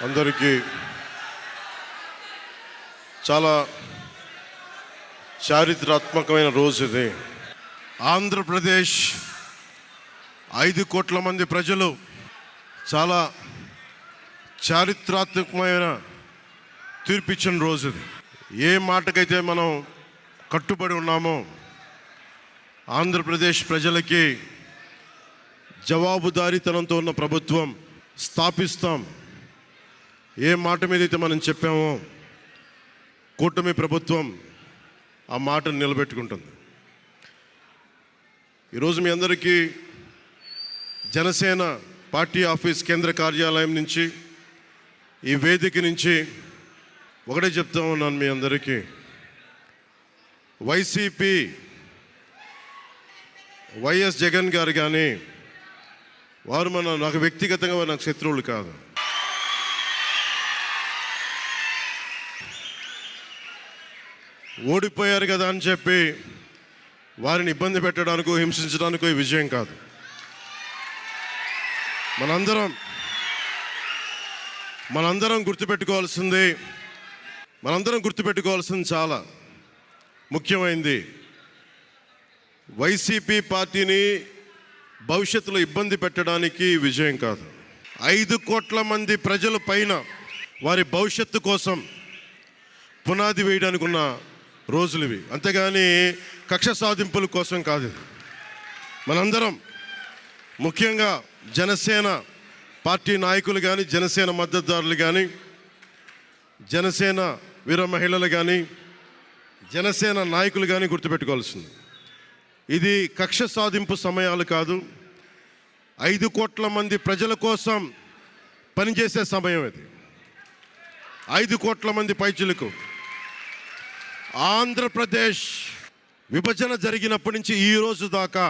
అందరికీ చాలా చారిత్రాత్మకమైన రోజు ఇది. ఆంధ్రప్రదేశ్ 5 కోట్ల మంది ప్రజలు చాలా చారిత్రాత్మకమైన తీర్పిచ్చిన రోజు ఇది. ఏ మాటకైతే మనం కట్టుబడి ఉన్నామో ఆంధ్రప్రదేశ్ ప్రజలకి జవాబుదారీతనంతో ఉన్న ప్రభుత్వం స్థాపిస్తాం. ఏ మాట మీద అయితే మనం చెప్పామో కూటమి ప్రభుత్వం ఆ మాటను నిలబెట్టుకుంటుంది. ఈరోజు మీ అందరికీ జనసేన పార్టీ ఆఫీస్ కేంద్ర కార్యాలయం నుంచి, ఈ వేదిక నుంచి ఒకటే చెప్తా ఉన్నాను మీ అందరికీ, వైసీపీ వైఎస్ జగన్ గారు కానీ వారు నాకు వ్యక్తిగతంగా నాకు శత్రువులు కాదు. ఓడిపోయారు కదా అని చెప్పి వారిని ఇబ్బంది పెట్టడానికో హింసించడానికో ఈ విజయం కాదు. మనందరం గుర్తుపెట్టుకోవాల్సింది చాలా ముఖ్యమైనది. వైసీపీ పార్టీని భవిష్యత్తులో ఇబ్బంది పెట్టడానికి విజయం కాదు. 5 కోట్ల మంది ప్రజల పైన వారి భవిష్యత్తు కోసం పునాది వేయడానికి ఉన్న రోజులు ఇవి. అంతేగాని కక్ష సాధింపుల కోసం కాదు. మనందరం ముఖ్యంగా జనసేన పార్టీ నాయకులు కానీ, జనసేన మద్దతుదారులు కానీ, జనసేన వీర మహిళలు కానీ, జనసేన నాయకులు కానీ గుర్తుపెట్టుకోవాల్సింది, ఇది కక్ష సాధింపు సమయాలు కాదు. 5 కోట్ల మంది ప్రజల కోసం పనిచేసే సమయం ఇది. 5 కోట్ల మంది పైచులకు ఆంధ్రప్రదేశ్ విభజన జరిగినప్పటి నుంచి ఈ రోజు దాకా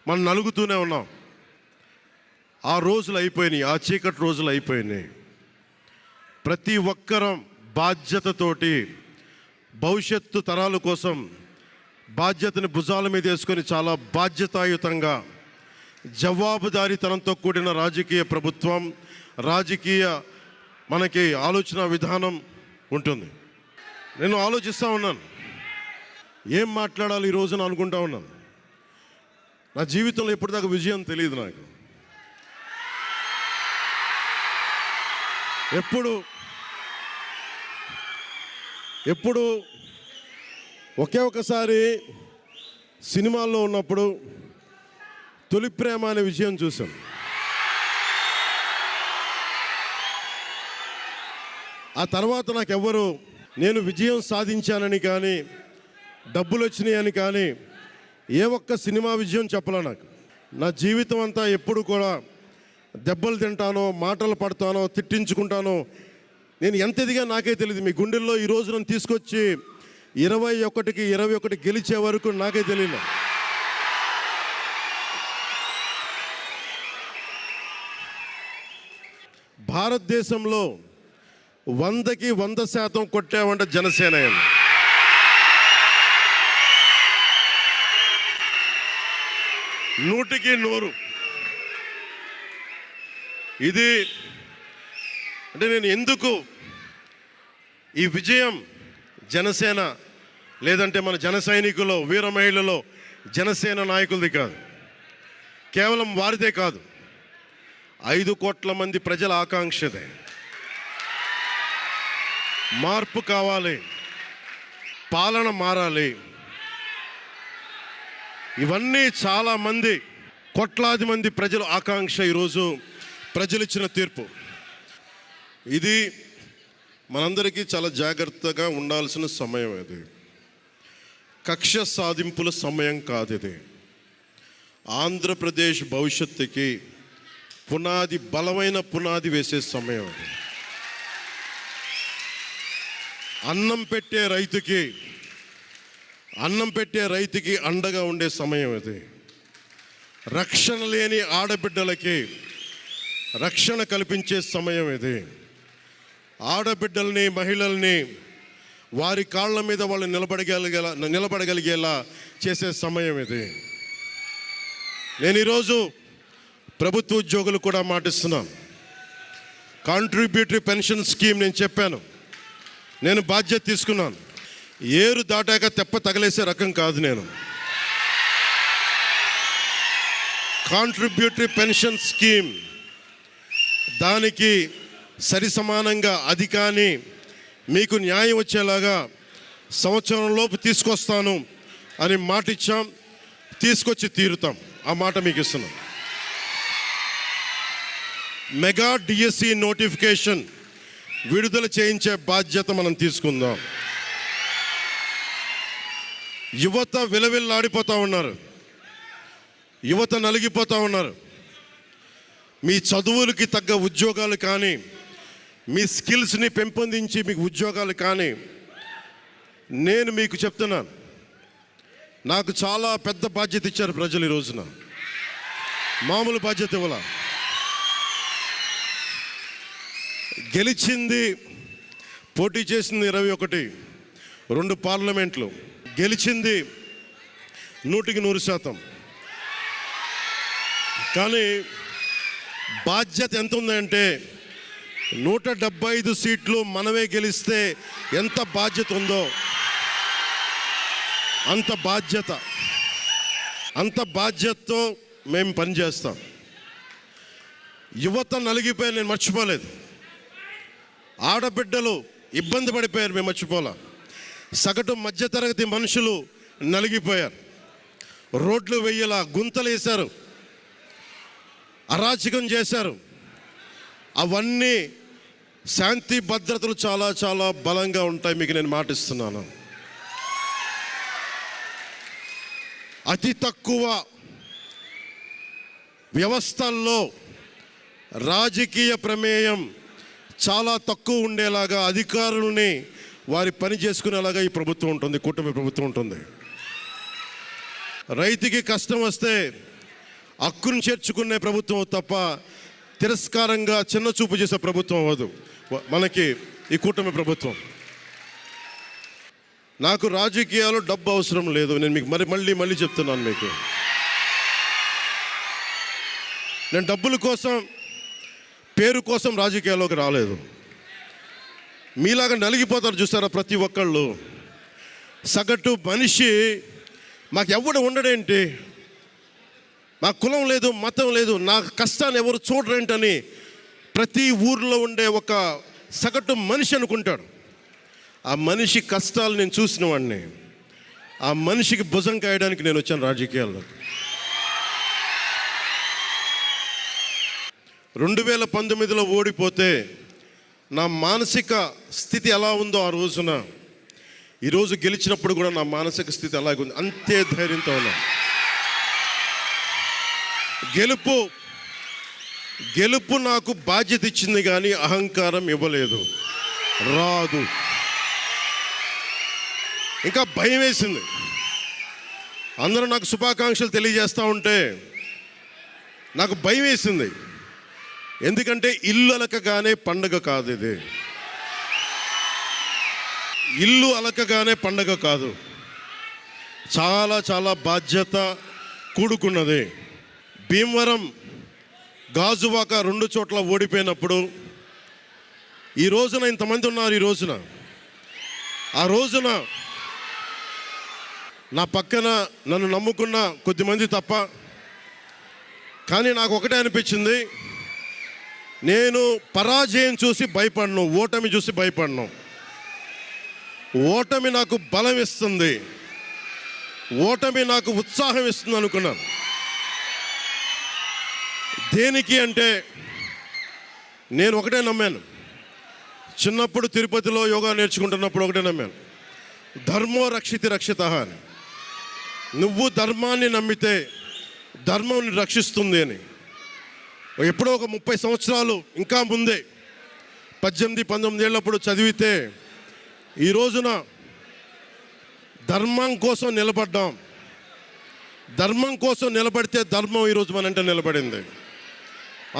మనం నలుగుతూనే ఉన్నాం. ఆ రోజులు అయిపోయినాయి, ఆ చీకటి రోజులు అయిపోయినాయి. ప్రతి ఒక్కరం బాధ్యతతోటి భవిష్యత్తు తరాల కోసం బాధ్యతని భుజాల మీద వేసుకొని చాలా బాధ్యతాయుతంగా జవాబుదారీతనంతో కూడిన రాజకీయ ప్రభుత్వం, రాజకీయ మనకి ఆలోచన విధానం ఉంటుంది. నేను ఆలోచిస్తూ ఉన్నాను, ఏం మాట్లాడాలి ఈ రోజున అనుకుంటా ఉన్నాను. నా జీవితంలో ఎప్పటిదాకా విజయం తెలియదు నాకు. ఎప్పుడు ఒకే ఒకసారి సినిమాల్లో ఉన్నప్పుడు తొలి ప్రేమ అనే విజయం చూశాను. ఆ తర్వాత నాకెవ్వరు నేను విజయం సాధించానని కానీ, డబ్బులు వచ్చినాయని కానీ ఏ ఒక్క సినిమా విజయం చెప్పలే నాకు. నా జీవితం అంతా ఎప్పుడు కూడా దెబ్బలు తింటానో, మాటలు పడతానో, తిట్టించుకుంటానో, నేను ఎంత ఎదిగా నాకే తెలియదు. మీ గుండెల్లో ఈ రోజు నన్ను తీసుకొచ్చి 21కి 21 గెలిచే వరకు నాకే తెలియదు. భారతదేశంలో 100కి 100% కొట్టామంటే జనసేన. 100కి 100. ఇది అంటే నేను ఎందుకు ఈ విజయం జనసేన లేదంటే మన జన సైనికులు, వీర మహిళలో జనసేన నాయకులది కాదు, కేవలం వారిదే కాదు, 5 కోట్ల మంది ప్రజల ఆకాంక్షదే. మార్పు కావాలి, పాలన మారాలి. ఇవన్నీ చాలా మంది, కోట్లాది మంది ప్రజల ఆకాంక్ష. ఈరోజు ప్రజలు ఇచ్చిన తీర్పు ఇది. మనందరికీ చాలా జాగ్రత్తగా ఉండాల్సిన సమయం ఇది. కక్ష సాధింపుల సమయం కాదు ఇది. ఆంధ్రప్రదేశ్ భవిష్యత్తుకి పునాది, బలమైన పునాది వేసే సమయం ఇది. అన్నం పెట్టే రైతుకి అండగా ఉండే సమయం ఇది. రక్షణ లేని ఆడబిడ్డలకి రక్షణ కల్పించే సమయం ఇది. ఆడబిడ్డల్ని, మహిళల్ని వారి కాళ్ళ మీద వాళ్ళు నిలబడగలిగేలా చేసే సమయం ఇది. నేను ఈరోజు ప్రభుత్వ ఉద్యోగులు కూడా మాటిస్తున్నాను, కాంట్రిబ్యూటరీ పెన్షన్ స్కీమ్ నేను చెప్పాను, నేను బాధ్యత తీసుకున్నాను. ఏరు దాటాక తెప్ప తగలేసే రకం కాదు నేను. కాంట్రిబ్యూటరీ పెన్షన్ స్కీమ్ దానికి సరి సమానంగా అది కానీ మీకు న్యాయం వచ్చేలాగా సంవత్సరంలోపు తీసుకొస్తాను అని మాట ఇచ్చాం, తీసుకొచ్చి తీరుతాం. ఆ మాట మీకు ఇస్తున్నాం. మెగా డిఎస్సి నోటిఫికేషన్ విడుదల చేయించే బాధ్యత మనం తీసుకుందాం. యువత విలవిల్లాడిపోతూ ఉన్నారు, యువత నలిగిపోతూ ఉన్నారు. మీ చదువులకి తగ్గ ఉద్యోగాలు కానీ, మీ స్కిల్స్ని పెంపొందించి మీకు ఉద్యోగాలు కానీ, నేను మీకు చెప్తున్నాను, నాకు చాలా పెద్ద బాధ్యత ఇచ్చారు ప్రజలు. ఈ రోజున మామూలు బాధ్యత ఇవ్వాల. గెలిచింది, పోటీ చేసింది 21, 2 పార్లమెంట్లు గెలిచింది 100%. కానీ బాధ్యత ఎంత ఉందంటే 175 సీట్లు మనమే గెలిస్తే ఎంత బాధ్యత ఉందో అంత బాధ్యతతో మేము పనిచేస్తాం. యువత నలిగిపోయి నేను మర్చిపోలేదు. ఆడబిడ్డలు ఇబ్బంది పడిపోయారు, మేము మర్చిపోలే. సగటు మధ్యతరగతి మనుషులు నలిగిపోయారు. రోడ్లు వెయ్యలా, గుంతలు వేశారు, అరాచకం చేశారు. అవన్నీ శాంతి భద్రతలు చాలా చాలా బలంగా ఉంటాయి, మీకు నేను మాటిస్తున్నాను. అతి తక్కువ వ్యవస్థల్లో రాజకీయ ప్రమేయం చాలా తక్కువ ఉండేలాగా, అధికారుల్ని వారి పని చేసుకునేలాగా ఈ ప్రభుత్వం ఉంటుంది, కూటమి ప్రభుత్వం ఉంటుంది. రైతుకి కష్టం వస్తే హక్కును చేర్చుకునే ప్రభుత్వం తప్ప తిరస్కారంగా చిన్న చూపు చేసే ప్రభుత్వం అవ్వదు మనకి ఈ కూటమి ప్రభుత్వం. నాకు రాజకీయాలు డబ్బు అవసరం లేదు. నేను మీకు మళ్ళీ చెప్తున్నాను, మీకు నేను డబ్బుల కోసం, పేరు కోసం రాజకీయాల్లోకి రాలేదు. మీలాగా నలిగిపోతారు చూసారా ప్రతి ఒక్కళ్ళు. సగటు మనిషి మాకు ఎవడు ఉండడేంటి, నా కులం లేదు, మతం లేదు, నా కష్టాన్ని ఎవరు చూడరేంటని ప్రతి ఊర్లో ఉండే ఒక సగటు మనిషి అనుకుంటాడు. ఆ మనిషి కష్టాలు నేను చూసిన వాడిని. ఆ మనిషికి భుజం కాయడానికి నేను వచ్చాను రాజకీయాల్లో. 2019లో ఓడిపోతే నా మానసిక స్థితి ఎలా ఉందో ఆ రోజున, ఈరోజు గెలిచినప్పుడు కూడా నా మానసిక స్థితి అలాగే ఉంది. అంతే ధైర్యంతో ఉన్నా. గెలుపు నాకు బాధ్యత ఇచ్చింది కానీ అహంకారం ఇవ్వలేదు, రాదు. ఇంకా భయం వేసింది. అందరూ నాకు శుభాకాంక్షలు తెలియజేస్తూ ఉంటే నాకు భయం వేసింది. ఎందుకంటే ఇల్లు అలకగానే పండగ కాదు ఇది. ఇల్లు అలకగానే పండగ కాదు, చాలా చాలా బాధ్యత కూడుకున్నది. భీమవరం, గాజువాక 2 చోట్ల ఓడిపోయినప్పుడు ఈ రోజున ఇంతమంది ఉన్నారు. ఈ రోజున, ఆ రోజున నా పక్కన నన్ను నమ్ముకున్న కొద్దిమంది తప్ప. కానీ నాకు ఒకటే అనిపించింది, నేను పరాజయం చూసి భయపడను, ఓటమి చూసి భయపడను. ఓటమి నాకు బలం ఇస్తుంది, ఓటమి నాకు ఉత్సాహం ఇస్తుంది అనుకున్నాను. దేనికి అంటే నేను ఒకటే నమ్మాను. చిన్నప్పుడు తిరుపతిలో యోగా నేర్చుకుంటున్నప్పుడు ఒకటే నమ్మాను, ధర్మో రక్షితి రక్షిత అని. నువ్వు ధర్మాన్ని నమ్మితే ధర్మం రక్షిస్తుంది అని. ఎప్పుడో ఒక 30 సంవత్సరాలు ఇంకా ముందే, 18-19 ఏళ్ళప్పుడు చదివితే, ఈ రోజున ధర్మం కోసం నిలబడ్డాం. ధర్మం కోసం నిలబడితే ధర్మం ఈరోజు మనంట నిలబడింది.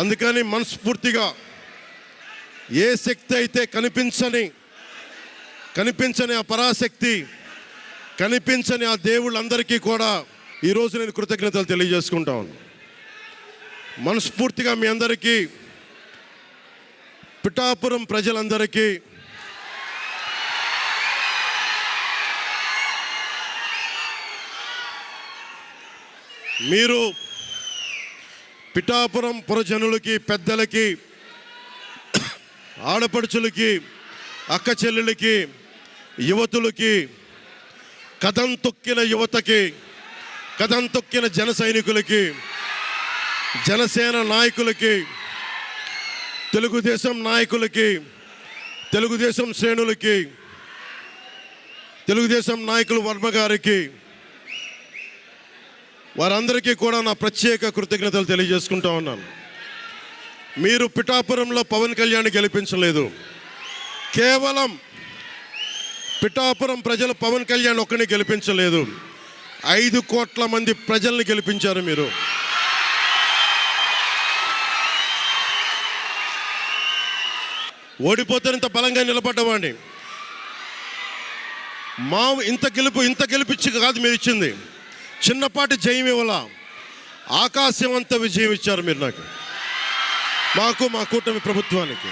అందుకని మనస్ఫూర్తిగా ఏ శక్తి అయితే కనిపించని ఆ పరాశక్తి, కనిపించని ఆ దేవుళ్ళందరికీ కూడా ఈరోజు నేను కృతజ్ఞతలు తెలియజేసుకుంటాను. మనస్ఫూర్తిగా మీ అందరికీ పిఠాపురం ప్రజలందరికీ మీరు పిఠాపురం పురజనులకి, పెద్దలకి, ఆడపడుచులకి, అక్క చెల్లెలకి, యువతులకి, కథం తొక్కిన యువతకి, కథం తొక్కిన జన సైనికులకి, జనసేన నాయకులకి, తెలుగుదేశం నాయకులకి, తెలుగుదేశం శ్రేణులకి, తెలుగుదేశం నాయకులు వర్మ గారికి, వారందరికీ కూడా నా ప్రత్యేక కృతజ్ఞతలు తెలియజేసుకుంటా ఉన్నాను. మీరు పిఠాపురంలో పవన్ కళ్యాణ్ గెలిపించలేదు. కేవలం పిఠాపురం ప్రజలు పవన్ కళ్యాణ్ ఒక్కడిని గెలిపించలేదు, 5 కోట్ల మంది ప్రజల్ని గెలిపించారు మీరు. ఓడిపోతే ఇంత బలంగా నిలబడ్డవాడిని. మా ఇంత గెలిపించి కాదు మీరు ఇచ్చింది, చిన్నపాటి జయం ఇవ్వాల, ఆకాశవంత విజయం ఇచ్చారు మీరు నాకు, మాకు, మా కూటమి ప్రభుత్వానికి.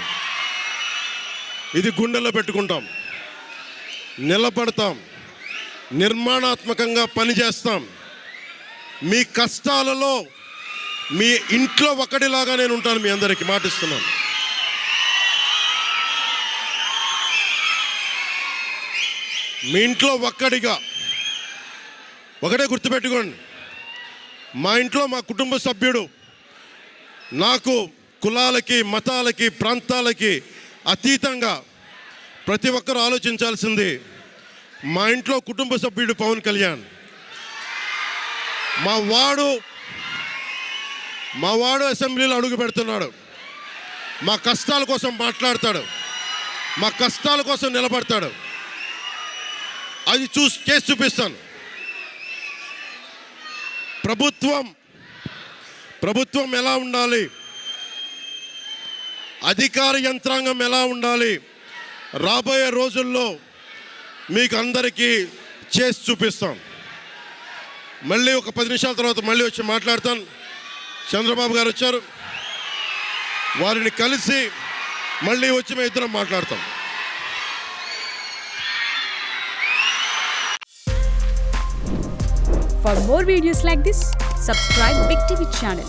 ఇది గుండెల్లో పెట్టుకుంటాం, నిలబడతాం, నిర్మాణాత్మకంగా పనిచేస్తాం. మీ కష్టాలలో మీ ఇంట్లో ఒకటిలాగా నేను ఉంటాను, మీ అందరికీ మాటిస్తున్నాను. మీ ఇంట్లో ఒక్కడిగా, ఒకటే గుర్తుపెట్టుకోండి, మా ఇంట్లో మా కుటుంబ సభ్యుడు. నాకు కులాలకి, మతాలకి, ప్రాంతాలకి అతీతంగా ప్రతి ఒక్కరూ ఆలోచించాల్సింది, మా ఇంట్లో కుటుంబ సభ్యుడు పవన్ కళ్యాణ్. మా వాడు అసెంబ్లీలో అడుగు పెడుతున్నాడు, మా కష్టాల కోసం మాట్లాడతాడు, మా కష్టాల కోసం నిలబడతాడు. అది చేసి చూపిస్తాను. ప్రభుత్వం ఎలా ఉండాలి, అధికార యంత్రాంగం ఎలా ఉండాలి, రాబోయే రోజుల్లో మీకు అందరికీ చేసి చూపిస్తాం. మళ్ళీ ఒక 10 నిమిషాల తర్వాత మళ్ళీ వచ్చి మాట్లాడతాను. చంద్రబాబు గారు వచ్చారు, వారిని కలిసి మళ్ళీ వచ్చి మేము ఇద్దరం మాట్లాడతాం. For more videos like this, subscribe Big TV channel.